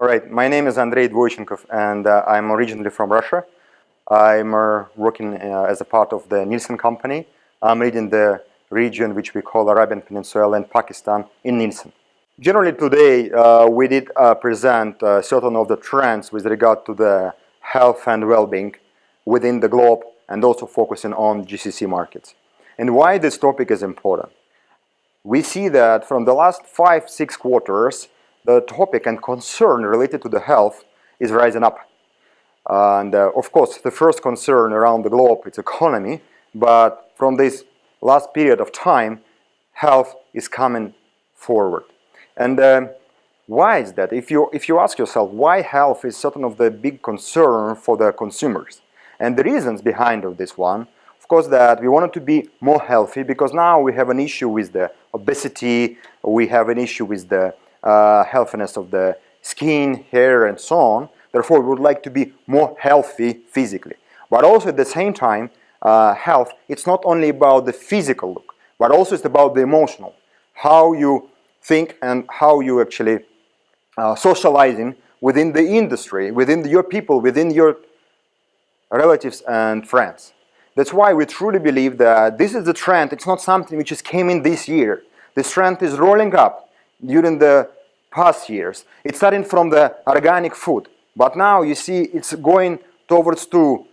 All right, my name is Andrei Dvoychenkov, and I'm originally from Russia. I'm working as a part of the Nielsen company. I'm leading the region which we call Arabian Peninsula and Pakistan in Nielsen. Generally today, we did present certain of the trends with regard to the health and well-being within the globe, and also focusing on GCC markets. And why this topic is important? We see that from the last 5-6 quarters, the topic and concern related to the health is rising up. And of course, the first concern around the globe is economy, but from this last period of time, health is coming forward. And why is that? If you ask yourself why health is certain of the big concern for the consumers, and the reasons behind of this one, of course, that we wanted to be more healthy because now we have an issue with the obesity, we have an issue with the healthiness of the skin, hair, and so on. Therefore, we would like to be more healthy physically. But also at the same time, health, it's not only about the physical look, but also it's about the emotional. How you think and how you actually socializing within the industry, within your people, within your relatives and friends. That's why we truly believe that this is the trend. It's not something which just came in this year. This trend is rolling up during the past years. It's starting from the organic food, but now you see it's going towards to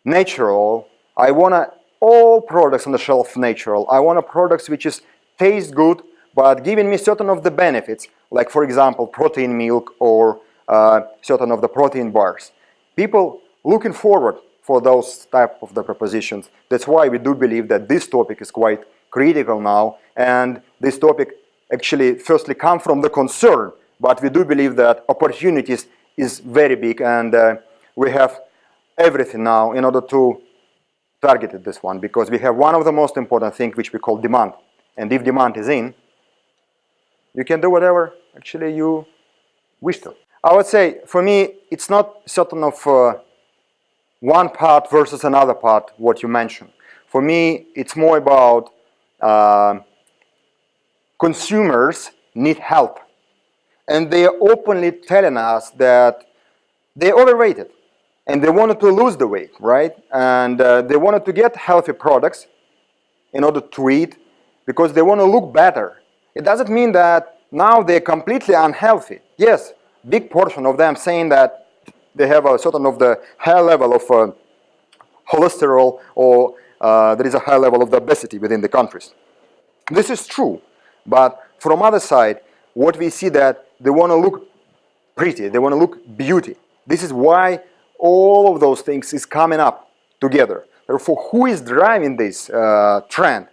natural. I want all products on the shelf natural. I want products which is taste good, but giving me certain of the benefits, like for example protein milk or certain of the protein bars. People looking forward for those type of the propositions. That's why we do believe that this topic is quite critical now, and this topic actually firstly come from the concern, but we do believe that opportunities is very big, and we have everything now in order to target this one, because we have one of the most important things which we call demand. And if demand is in, you can do whatever actually you wish to. I would say for me it's not certain of one part versus another part what you mentioned. For me it's more about consumers need help, and they are openly telling us that they're overrated and they wanted to lose the weight, right? And they wanted to get healthy products in order to eat because they want to look better. It doesn't mean that now they're completely unhealthy. Yes, big portion of them saying that they have a certain of the high level of cholesterol, or there is a high level of the obesity within the countries. This is true. But from other side, what we see that they want to look pretty, they want to look beauty. This is why all of those things is coming up together. Therefore, who is driving this trend?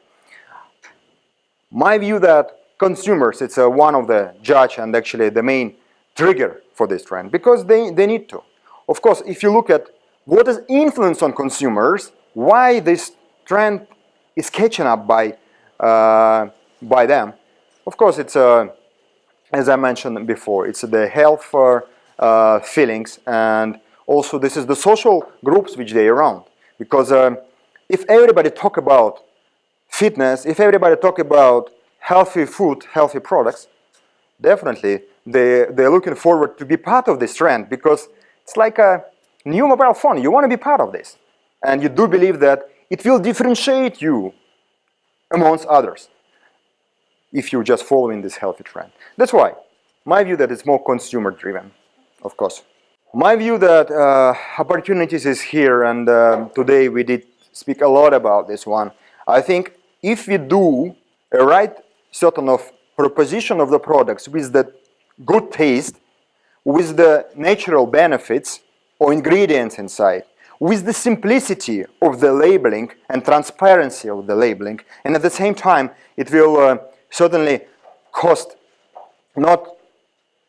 My view that consumers, it's one of the judge and actually the main trigger for this trend, because they need to. Of course, if you look at what is influence on consumers, why this trend is catching up by them. Of course, it's as I mentioned before, it's the health feelings, and also this is the social groups which they around. Because if everybody talk about fitness, if everybody talk about healthy food, healthy products, definitely they're looking forward to be part of this trend, because it's like a new mobile phone. You want to be part of this, and you do believe that it will differentiate you amongst others if you're just following this healthy trend. That's why my view that it's more consumer driven, of course. My view that opportunities is here, and today we did speak a lot about this one. I think if we do a right certain of proposition of the products with the good taste, with the natural benefits or ingredients inside, with the simplicity of the labeling and transparency of the labeling, and at the same time it will certainly cost not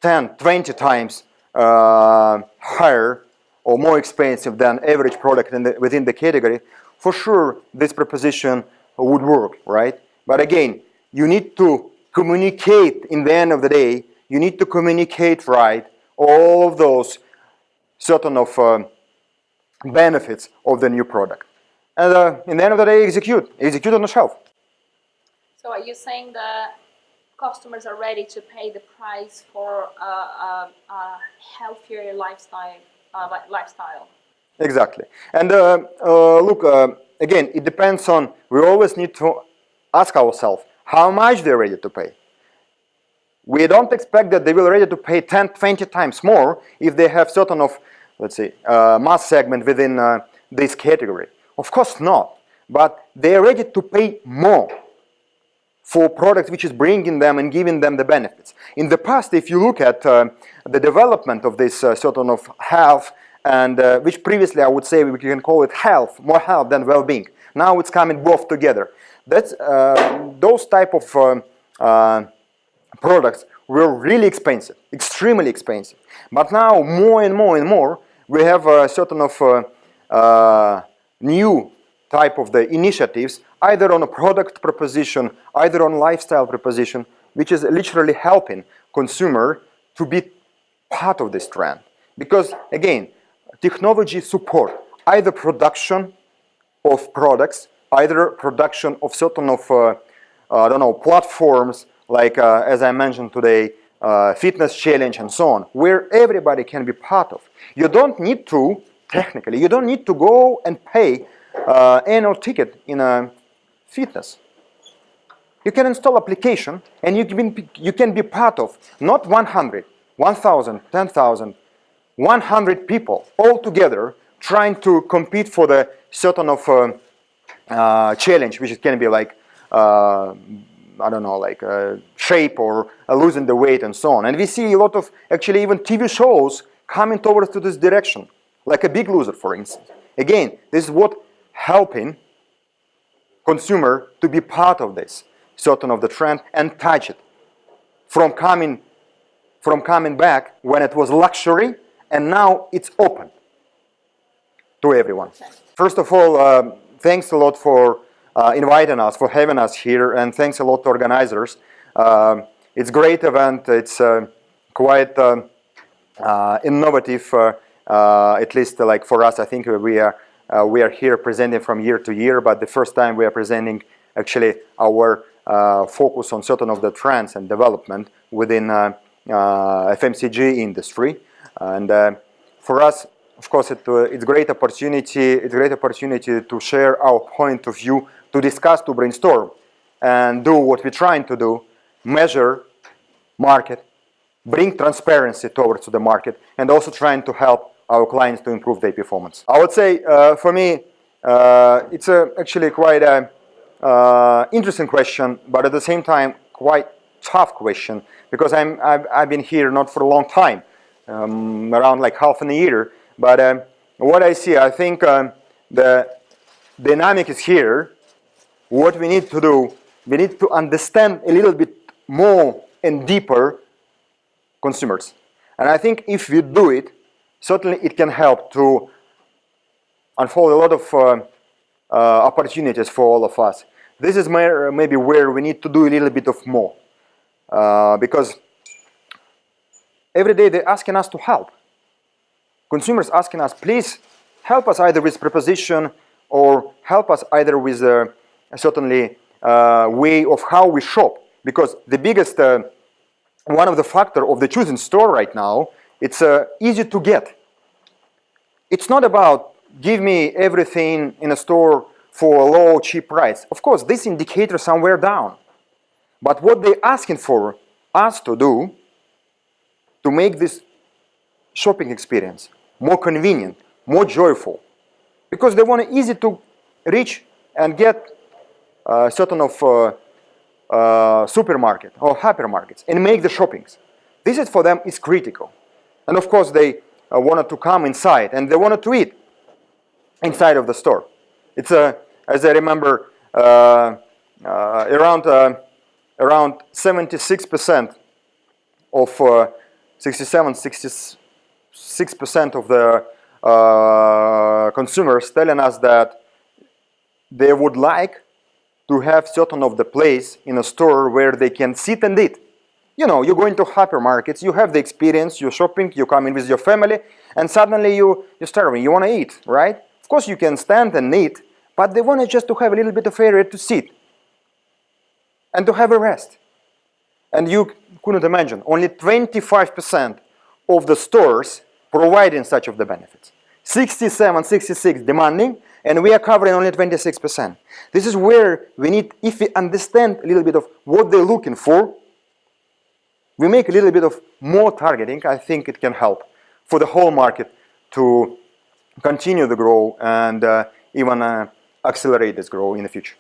10, 20 times higher or more expensive than average product within the category. For sure this proposition would work, right? But again, you need to communicate. In the end of the day, you need to communicate right all of those certain of benefits of the new product. And in the end of the day, execute on the shelf. So are you saying that customers are ready to pay the price for a healthier lifestyle. Exactly. And look, again, it depends on, we always need to ask ourselves how much they're ready to pay. We don't expect that they will ready to pay 10, 20 times more if they have certain of, let's say, mass segment within this category. Of course not, but they are ready to pay more for products which is bringing them and giving them the benefits. In the past, if you look at the development of this certain of health, and which previously I would say we can call it health, more health than well-being. Now it's coming both together. That's those type of products were really expensive, extremely expensive. But now more and more and more, we have a certain of new type of the initiatives, either on a product proposition, either on lifestyle proposition, which is literally helping consumer to be part of this trend. Because again, technology support either production of products, either production of certain of I don't know, platforms like as I mentioned today, fitness challenge and so on, where everybody can be part of. You don't need to, technically, you don't need to go and pay annual ticket in a fitness. You can install application and you can be part of not 100, 1,000, 10,000, 100 people all together trying to compete for the certain of challenge, which can be like I don't know, like shape or losing the weight and so on. And we see a lot of actually even TV shows coming towards to this direction, like a Big Loser, for instance. Again, this is what helping consumer to be part of this certain of the trend and touch it from coming back when it was luxury and now it's open to everyone. First of all, thanks a lot for inviting us, for having us here, and thanks a lot to organizers. It's a great event. It's quite innovative, at least like for us. I think we are here presenting from year to year, but the first time we are presenting actually our focus on certain of the trends and development within FMCG industry. And for us, of course, it's a great opportunity. It's a great opportunity to share our point of view, to discuss, to brainstorm, and do what we're trying to do: measure market, bring transparency towards the market, and also trying to help our clients to improve their performance. I would say, for me, it's actually quite a interesting question, but at the same time, quite tough question, because I've been here not for a long time, around like half a year. But what I see, I think the dynamic is here. What we need to do, we need to understand a little bit more and deeper consumers. And I think if we do it, certainly it can help to unfold a lot of opportunities for all of us. This is maybe where we need to do a little bit of more. Because every day they're asking us to help. Consumers asking us, please help us either with proposition or help us either with certainly way of how we shop. Because the biggest, one of the factor of the choosing store right now, it's easy to get. It's not about give me everything in a store for a low, cheap price. Of course, this indicator somewhere down. But what they're asking for us to do to make this shopping experience more convenient, more joyful, because they want it easy to reach and get certain of supermarket or hypermarkets and make the shoppings. This is for them is critical. And of course they wanted to come inside and they wanted to eat inside of the store. It's as I remember, around 76% of 66% of the consumers telling us that they would like to have certain of the place in a store where they can sit and eat. You know, you go into hypermarkets, you have the experience, you're shopping, you come in with your family, and suddenly you're starving, you want to eat, right? Of course you can stand and eat, but they want just to have a little bit of area to sit and to have a rest. And you couldn't imagine, only 25% of the stores providing such of the benefits. 67, 66 demanding, and we are covering only 26%. This is where we need, if we understand a little bit of what they're looking for, we make a little bit of more targeting. I think it can help for the whole market to continue the growth and even accelerate this growth in the future.